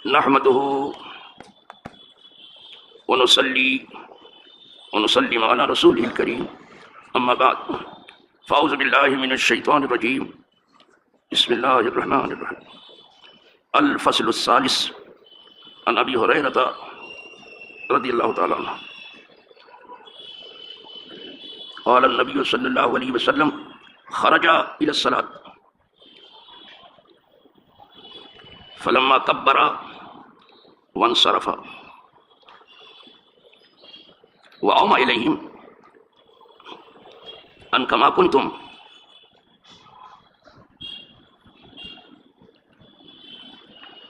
نحمده ونصلي ونسلم على رسوله الكريم اما بعد فاعوذ بالله من الشيطان الرجيم بسم الله الرحمن الرحيم الفصل الثالث عن ابي هريرة رضي الله تعالى عنه قال النبي صلى الله عليه وسلم خرج الى الصلاة فلما كبر وانصرف وأومى إليهم أن كما كنتم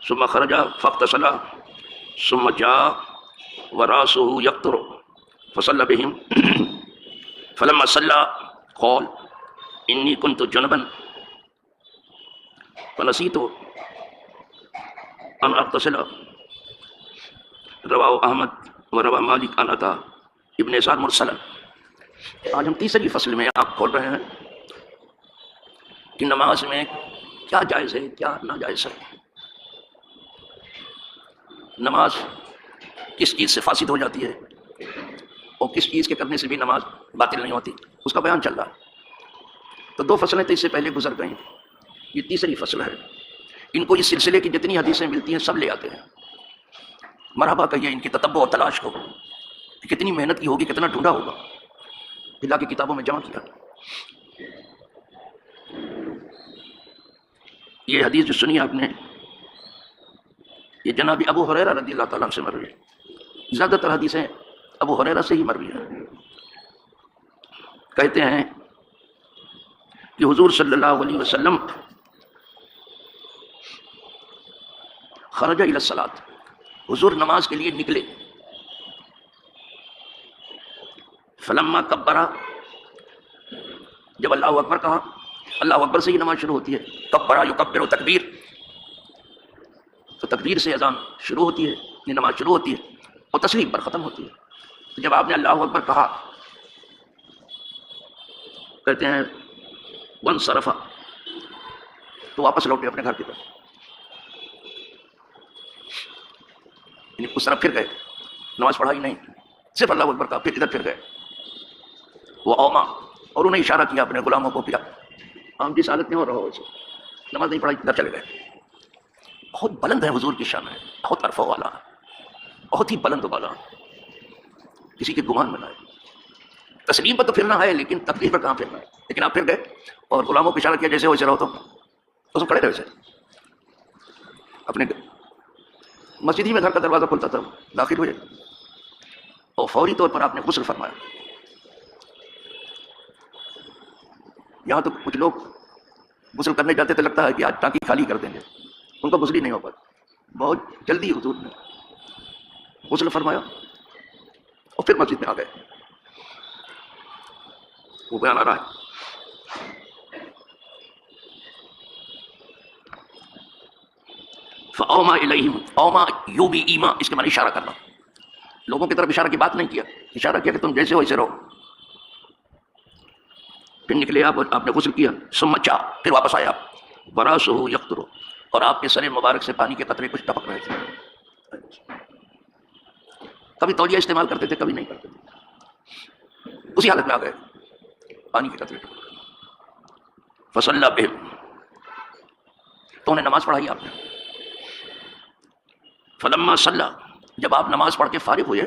ثم خرج فاغتسل ثم جاء ورأسه يقطر فصلى بهم فلما صلى قال إني كنت جنبا فنسيت أن أغتسل رواه احمد وروى مالک عن عطاء ابن یسار مرسلا۔ آج ہم تیسری فصل میں آپ کھول رہے ہیں کہ نماز میں کیا جائز ہے کیا ناجائز ہے، نماز کس چیز سے فاسد ہو جاتی ہے اور کس چیز کے کرنے سے بھی نماز باطل نہیں ہوتی، اس کا بیان چل رہا ہے۔ تو دو فصلیں تو اس سے پہلے گزر گئیں، یہ تیسری فصل ہے۔ ان کو اس سلسلے کی جتنی حدیثیں ملتی ہیں سب لے آتے ہیں، مرحبا کہیے ان کی تتبع و تلاش کو، کتنی محنت کی ہوگی، کتنا ڈھونڈا ہوگا، اللہ کی کتابوں میں جمع کیا۔ یہ حدیث جو سنی آپ نے، یہ جناب ابو ہریرہ رضی اللہ تعالیٰ عنہ سے مروی ہے، زیادہ تر حدیثیں ابو ہریرہ سے ہی مروی ہیں۔ کہتے ہیں کہ حضور صلی اللہ علیہ وسلم خرج الی الصلاۃ، حضور نماز کے لیے نکلے، فلما کبرا، جب اللہ اکبر کہا، اللہ اکبر سے ہی نماز شروع ہوتی ہے، کبرا یکبر تکبیر، تو تکبیر سے اذان شروع ہوتی ہے، یہ نماز شروع ہوتی ہے اور تسلیم پر ختم ہوتی ہے۔ تو جب آپ نے اللہ اکبر کہا، کہتے ہیں وانصرف، تو واپس لوٹے اپنے گھر کی طرف، اس طرف پھر گئے، نماز پڑھائی نہیں، صرف اللہ اکبر کا، پھر ادھر پھر گئے۔ وہ اوما، اور انہیں اشارہ کیا اپنے غلاموں کو، کیا ہم جس حالت میں ہو رہا ہو اسے، نماز نہیں پڑھائی، ادھر چلے گئے۔ بہت بلند ہے حضور کی شان ہے، بہت عرفہ والا، بہت ہی بلند والا، کسی کے گمان میں نہ ہے۔ تسلیم پر تو پھرنا ہے لیکن تکبیر پر کہاں پھرنا ہے، لیکن آپ پھر گئے اور غلاموں کو اشارہ کیا جیسے ویسے رہو، تو سب کھڑے رہے ویسے اپنے مسجد ہی میں، گھر کا دروازہ کھلتا تھا، داخل ہوئے اور فوری طور پر آپ نے غسل فرمایا۔ یہاں تو کچھ لوگ غسل کرنے جاتے تھے، لگتا ہے کہ آج ٹانکی خالی کر دیں گے، ان کا غسل ہی نہیں ہو پاتا، بہت جلدی حضور نے غسل فرمایا اور پھر مسجد میں آ گئے۔ وہ بیان آ رہا ہے، فَأَوْمَا إِلَيْهِمْ، اوما یوں بھی ایما، اس کے معنی اشارہ کرنا، لوگوں کی طرف اشارہ کی بات نہیں کیا، اشارہ کیا کہ تم جیسے ہو ویسے رہو۔ پھر نکلے آپ نے غسل کیا، ثم جاء، پھر واپس آیا، وَرَأْسُهُ يَقْطُرُ، اور آپ کے سر مبارک سے پانی کے قطرے کچھ ٹپک رہے تھے۔ کبھی تولیہ استعمال کرتے تھے، کبھی نہیں کرتے تھے، اسی حالت میں آ گئے، پانی کے قطرے ٹپک رہے۔ فصلی بہم، تو انہیں نماز پڑھائی آپ نے۔ فلما صلی، جب آپ نماز پڑھ کے فارغ ہوئے،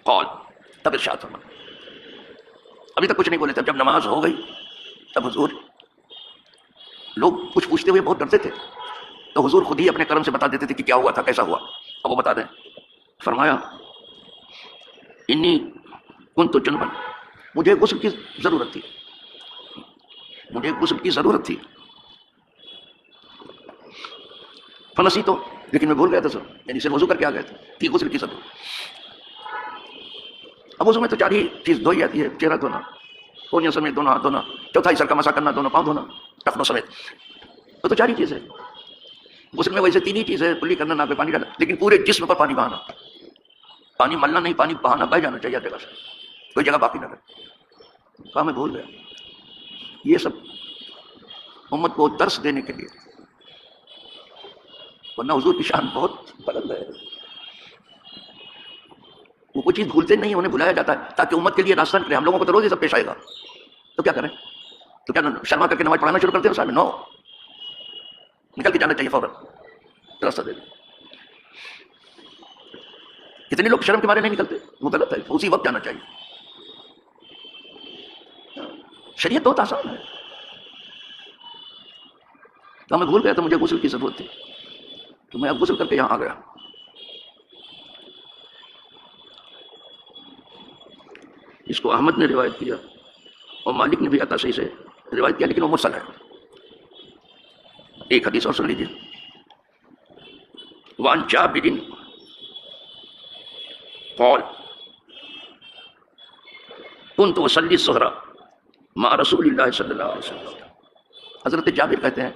قال، تب ارشاد فرمایا، ابھی تک کچھ نہیں بولے تھے، جب نماز ہو گئی تب حضور، لوگ کچھ پوچھتے ہوئے بہت ڈرتے تھے، تو حضور خود ہی اپنے کرم سے بتا دیتے تھے کہ کیا ہوا تھا، کیسا ہوا، اب وہ بتا دیں۔ فرمایا انی کنت جنبا، مجھے غسل کی ضرورت تھی، مجھے غسل کی ضرورت تھی، فنسی تو، لیکن میں بھول گیا تھا سر، یعنی صرف وضو کر کے آ گئے تھے، غسل کی ضرورت۔ اب وضو میں تو چار ہی چیز دھوئی جاتی ہے، چہرہ دھونا، کونیاں سمیت دھونا، ہاتھ دھونا، چوتھائی سر کا مسا کرنا، دونوں پاؤں دھونا ٹخنوں سمیت، تو چار ہی چیز ہے۔ غسل میں ویسے تین ہی چیز ہے، کلی کرنا، ناک پہ پانی ڈالنا، لیکن پورے جسم پر پانی بہانا، پانی ملنا نہیں، پانی بہانا، بہ جانا چاہیے جگہ سے، کوئی جگہ باقی نہ رہے۔ کہا میں بھول گیا۔ یہ سب امت کو درس دینے کے لیے، ورنہ حضور کی شان بہت بلند ہے. وہ کوئی چیز بھولتے نہیں، انہیں بلایا جاتا ہے تاکہ امت کے لیے راستہ نکلے. ہم لوگوں کو تو روز یہ سب پیش آئے گا، تو کیا کریں؟ تو کیا شرما کر کے نماز پڑھانا شروع کرتے ہیں صاحب؟ نو، نکل کے جانا چاہیے فوراً، راستہ دے دیں. کتنے لوگ شرم کے مارے نہیں نکلتے، وہ غلط ہے، اسی وقت جانا چاہیے. شریعت بہت آسان ہے. تو میں بھول گیا، تو مجھے غسل کی ضرورت تھی، تو میں اب غسل کر کے یہاں آ گیا. اس کو احمد نے روایت کیا اور مالک نے بھی عطا صحیح سے روایت کیا، لیکن وہ مرسل ہے. ایک حدیث اور سن لیجیے. وعن جابر قال كنت اصلي الظهر مع رسول اللہ صلی اللہ علیہ وسلم. حضرت جابر کہتے ہیں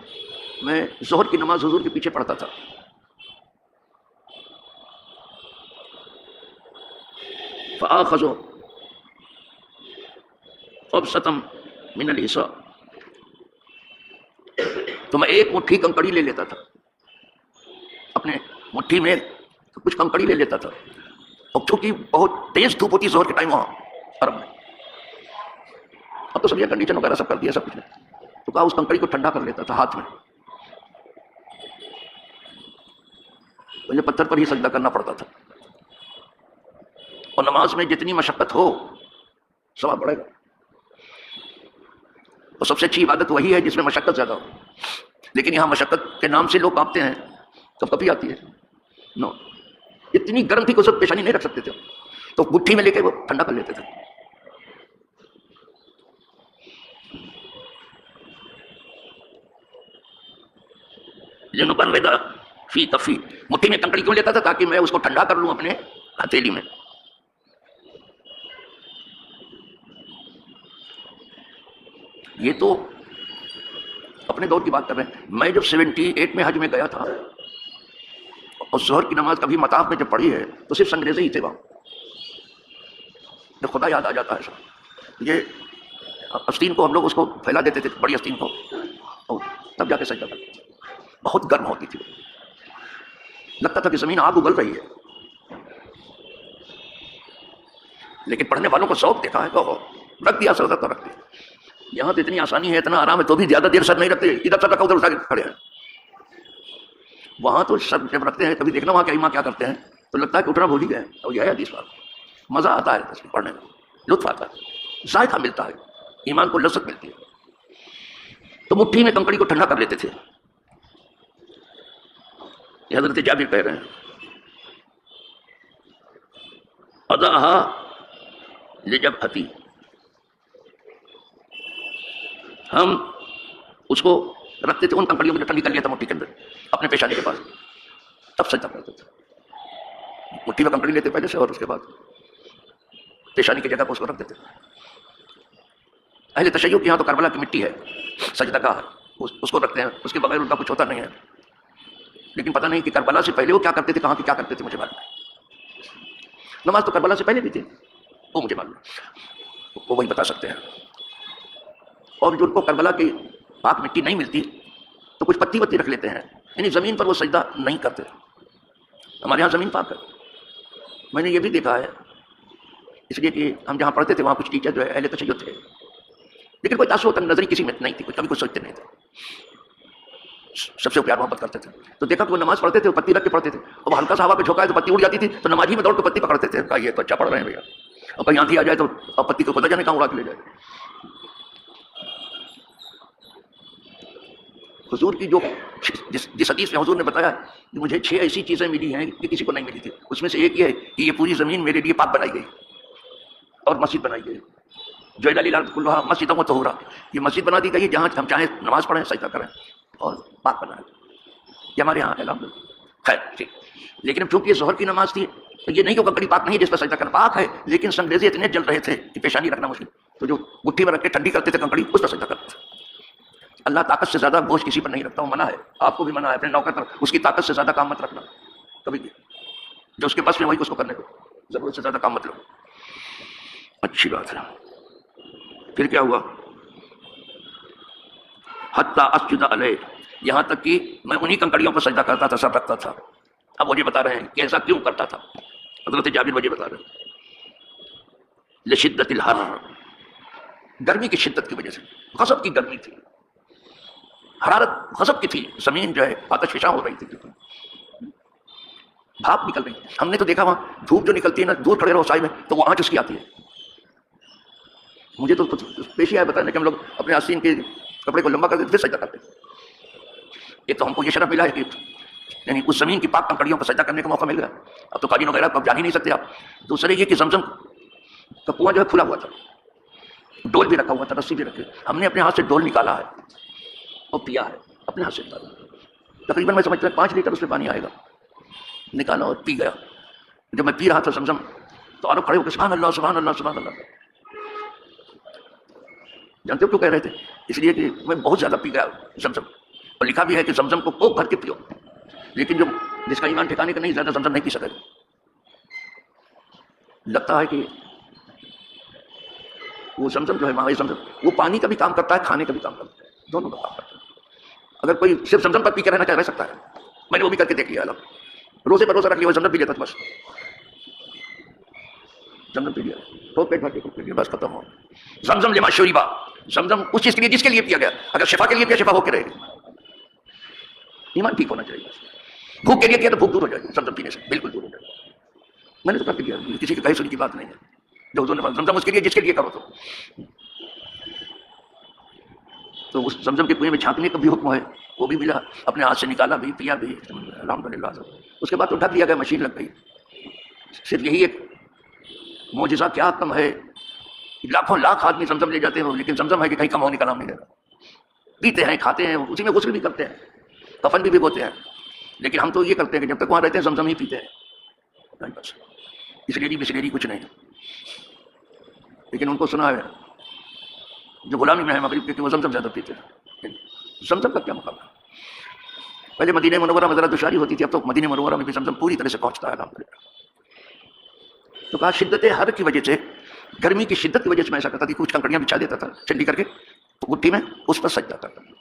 میں ظہر کی نماز حضور کے پیچھے پڑھتا تھا. فآخذ قبضة من العصا، تو میں ایک مٹھی کنکڑی لے لیتا تھا، اپنے مٹھی میں کچھ کنکڑی لے لیتا تھا. اور چونکہ بہت تیز دھوپ ہوتی ظہر کے ٹائم وہاں عرب میں، اب تو سب ایئر کنڈیشن وغیرہ سب کر دیا سب کچھ نے، تو کہا اس کنکڑی کو ٹھنڈا کر لیتا تھا ہاتھ میں. مجھے پتھر پر ہی سجدہ کرنا پڑتا تھا. اور نماز میں جتنی مشقت ہو ثواب بڑھے گا. اور سب سے اچھی عبادت وہی ہے جس میں مشقت زیادہ ہو. لیکن یہاں مشقت کے نام سے لوگ کانپتے ہیں. کب کبھی آتی ہے نو، اتنی گرم تھی کہ اسے پیشانی نہیں رکھ سکتے تھے، تو گٹھی میں لے کے وہ ٹھنڈا کر لیتے تھے. جنوبن ویدا فی تفی، مٹھی میں کنکڑی کیوں لیتا تھا؟ تاکہ میں اس کو ٹھنڈا کر لوں اپنے ہتھیلی میں. یہ تو اپنے دور کی بات کر رہے ہیں. میں جب 78 میں حج میں گیا تھا اور ظہر کی نماز کبھی مطاف میں جب پڑھی ہے تو صرف سنگریزے ہی تھے وہاں. جب خدا یاد آ جاتا ہے سب. یہ آستین کو ہم لوگ اس کو پھیلا دیتے تھے، بڑی آستین کو، اور تب جا کے سجدہ کرتے تھے. بہت گرم ہوتی تھی، لگتا تھا کہ زمین آگ اگل رہی ہے. لیکن پڑھنے والوں کو شوق دیکھا ہے تو رکھ دیا سر تو رکھ دیا. یہاں تو اتنی آسانی ہے، اتنا آرام ہے، تو بھی زیادہ دیر سر نہیں رکھتے. ادھر سر رکھا ادھر اٹھا کے کھڑے ہیں. وہاں تو سر جب رکھتے ہیں کبھی دیکھنا وہاں کہ امام کیا کرتے ہیں تو لگتا ہے کہ اٹھنا بھول ہی گئے. اور یہ ہے حدیث بات، مزہ آتا ہے تصویر پڑھنے میں، لطف آتا ہے، ذائقہ ملتا ہے، ایمان کو لذت ملتی ہے. تو مٹھی میں کنکڑی کو ٹھنڈا کر لیتے تھے. یہ حضرت جابر کہہ رہے ہیں اضاحا لجبہتی، ہم اس کو رکھتے تھے، ان کنکڑیوں کو ٹھنڈی کر لیا تھا مٹھی کے اندر اپنے پیشانی کے پاس، تب سجدہ کرتے تھے. مٹھی میں کنکڑی لیتے پہلے سے اور اس کے بعد پیشانی کی جگہ پر اس کو رکھ دیتے. اہل تشیع کے یہاں تو کربلا کی مٹی ہے، سجدہ کا ہے، اس کو رکھتے ہیں، اس کے بغیر ان کا کچھ ہوتا نہیں ہے. لیکن پتہ نہیں کہ کربلا سے پہلے وہ کیا کرتے تھے، کہاں کی کیا کرتے تھے، مجھے معلوم نہیں. نماز تو کربلا سے پہلے بھی تھی، وہ مجھے معلوم ہے، وہ وہی بتا سکتے ہیں. اور جو ان کو کربلا کی پاک مٹی نہیں ملتی تو کچھ پتی وتی رکھ لیتے ہیں، یعنی زمین پر وہ سجدہ نہیں کرتے. ہمارے یہاں زمین پاک ہے. میں نے یہ بھی دیکھا ہے، اس لیے کہ ہم جہاں پڑھتے تھے وہاں کچھ ٹیچر جو ہے اہل تشیع تھے، لیکن کوئی تعصب و نظری کسی میں نہیں تھی، کبھی کچھ سوچتے نہیں تھے، سب سے پیار محبت کرتے تھے. تو دیکھا کہ وہ نماز پڑھتے تھے، وہ پتی رکھ کے پڑھتے تھے، اور وہ ہلکا سا ہوا پہ جھونکا ہے تو پتی اڑ جاتی تھی، تو نمازی میں دوڑ کے پتی پکڑتے تھے. کہا یہ تو اچھا پڑھ رہے ہیں بھیا. اور کہیں آندھی آ جائے تو اب پتی کو خدا جانے کہاں اڑا کے لے جائے. حضور کی جو جس حدیث میں حضور نے بتایا کہ مجھے 6 ایسی چیزیں ملی ہیں کہ کسی کو نہیں ملی تھی، اس میں سے ایک یہ ہے کہ یہ پوری زمین میرے لیے پاک بنائی گئی اور مسجد بنائی گئی. جو کلھا مسجدوں کو طہورا، یہ مسجد بنا دی گئی جہاں ہم چاہیں نماز پڑھیں، سجدہ کریں اور پاک بنائیں. یہ ہمارے یہاں ہے الحمدللہ. خیر ٹھیک. لیکن چونکہ یہ ظہر کی نماز تھی تو یہ نہیں کہ کنکڑی پاک نہیں ہے جس پر سجدہ کرنا، پاک ہے، لیکن سنگریزے اتنے جل رہے تھے کہ پیشانی رکھنا مشکل. تو جو گٹھی میں رکھ کے ٹھنڈی کرتے تھے کنکڑی، اس پر سجدہ کرتے تھے. اللہ طاقت سے زیادہ بوجھ کسی پر نہیں رکھتا ہوں، منع ہے، آپ کو بھی منع ہے. اپنے نوکر پر اس کی طاقت سے زیادہ کام مت رکھنا کبھی بھی. جو اس کے پاس میں وہی اس کو کرنے کو، ضرورت سے زیادہ کام مت لو. اچھی بات ہے. پھر کیا ہوا؟ حتی اسجد علیہ، یہاں تک کہ میں انہی کنکڑیوں پر سجدہ کرتا تھا، سر رکھتا تھا۔ اب مجھے بتا رہے ہیں کہ ایسا کیوں کرتا تھا، حضرت جابر مجھے بتا رہے ہیں لشدت الحر، گرمی کی شدت کی وجہ سے، غضب کی گرمی تھی، حرارت غضب کی تھی، زمین جو ہے آتش فشاں ہو رہی تھی، بھاپ نکل رہی تھی۔ ہم نے تو دیکھا وہاں دھوپ جو نکلتی ہے نا، دور کھڑے رہو سائے میں تو وہ آنچ اس کی آتی ہے۔ مجھے تو پیش ہی آیا بتانا کہ ہم لوگ اپنے آستین کے کپڑے کو لمبا کر دیتے پھر سجدہ کرتے۔ یہ تو ہم کو یہ شرف ملا ہے کہ یعنی اس زمین کی پاک کنکڑیوں پر سجدہ کرنے کا موقع مل گیا۔ اب تو قالین وغیرہ اب جان ہی نہیں سکتے آپ۔ دوسرے یہ کہ زمزم کا کنواں جو ہے کھلا ہوا تھا، ڈول بھی رکھا ہوا تھا، رسی بھی رکھی، ہم نے اپنے ہاتھ سے ڈول نکالا ہے اور پیا ہے، اپنے ہاتھ سے نکالا، تقریباً میں سمجھتا ہوں 5 لیٹر اس میں پانی آئے گا، نکالا اور پی گیا۔ جب میں پی رہا تھا زمزم تو عرب کھڑے ہو کے سبحان اللہ سبحان اللہ سبحان اللہ۔ جانتے ہو کیوں کہہ رہے تھے؟ اس لیے کہ میں بہت زیادہ پی گیا زمزم، اور لکھا بھی ہے کہ زمزم کو کوک بھر کے پیو، لیکن جو جس کا ایمان ٹھکانے کا نہیں زیادہ زمزم نہیں پی سکے۔ لگتا ہے کہ وہ زمزم جو ہے ماں زمزم وہ پانی کا بھی کام کرتا ہے، کھانے کا بھی کام کرتا ہے، دونوں کا کام کرتا ہے۔ اگر کوئی صرف زمزم پر پی کے رہنا چاہے رہ سکتا ہے، میں نے وہ بھی کر کے دیکھ لیا، روزے پر روزہ رکھ لیا، وہ زمزم پی لیتا تھا، بس زمزم پی لیا، تو پیٹ بھر کے پی لیا، بس ختم ہو۔ زمزم لما شربا، زمزم اس چیز کے لیے جس کے لیے پیا گیا، اگر شفا کے لیے پیا شفا ہو کے رہے گی، ایمان ٹھیک ہونا چاہیے۔ بھوک کے لیے کیا تو بھوک دور ہو جائے گی، زمزم پینے سے بالکل دور ہو جائے گی۔ میں نے تو کر کے کیا، کسی کی کہی سنی کی بات نہیں ہے، جو حضور نے فرمایا زمزم اس کے لیے جس کے لیے کرو تو اس زمزم کے کنویں میں چھانکنے کا بھی حکم ہے، وہ بھی ملا، اپنے ہاتھ سے نکالا بھی، پیا بھی، الحمدللہ۔ اس کے بعد تو ڈھک دیا گیا، مشین لگ گئی۔ صرف یہی ایک معجزہ کیا کم ہے، لاکھوں لاکھ آدمی زمزم لے جاتے ہیں، لیکن زمزم ہے کہ کہیں کم ہونے کا نام نہیں لیتا، پیتے ہیں، کھاتے ہیں، اسی میں غسل بھی کرتے ہیں، کفن بھی بھگوتے ہیں، لیکن ہم تو یہ کرتے ہیں کہ جب تک وہاں رہتے ہیں زمزم ہی پیتے ہیں، بس بسلیری کچھ نہیں۔ لیکن ان کو سنا ہے جو غلامی میں ہے مغرب کے کہ وہ زمزم زیادہ پیتے ہیں۔ زمزم کا کیا مقابلہ؟ پہلے مدینہ منورہ میں ذرا دشواری ہوتی تھی، اب تو مدینہ منورہ میں بھی زمزم پوری طرح سے پہنچتا ہے، الحمدللہ۔ تو کہا شدت حر کی وجہ سے، گرمی کی شدت کی وجہ سے میں ایسا کرتا تھا، کچھ کنکڑیاں بچھا دیتا تھا ٹھنڈی کر کے گٹھی میں، اس پر سجدہ کرتا تھا۔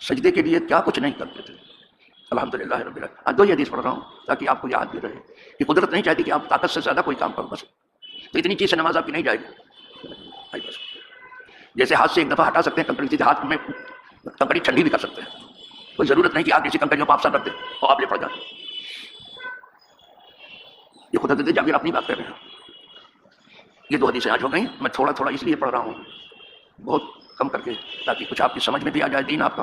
سجدے کے لیے کیا کچھ نہیں کرتے تھے، الحمدللہ رب العالمین۔ آج 2 حدیث پڑھ رہا ہوں تاکہ آپ کو یاد بھی رہے کہ قدرت نہیں چاہتی کہ آپ طاقت سے زیادہ کوئی کام کرو، بس تو اتنی چیز سے نماز آپ کی نہیں جائے گی۔ بس جیسے ہاتھ سے ایک دفعہ ہٹا سکتے ہیں کنکڑی، ہاتھ میں کنکڑی ٹھنڈی بھی کر سکتے ہیں، کوئی ضرورت نہیں کہ آپ کسی کنکڑیوں کو آپ سر رکھتے اور آپ لے پڑ جاتے۔ یہ خود حضرت جابر اپنی بات کر رہے ہیں۔ یہ 2 حدیثیں آج ہو گئیں، میں تھوڑا تھوڑا اس لیے پڑھ رہا ہوں، بہت کم کر کے، تاکہ کچھ آپ کی سمجھ میں بھی آ جائے، دین آپ کا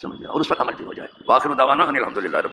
سمجھ جائے اور اس پر عمل بھی ہو جائے۔ وآخر دعوانا ان الحمدللہ رب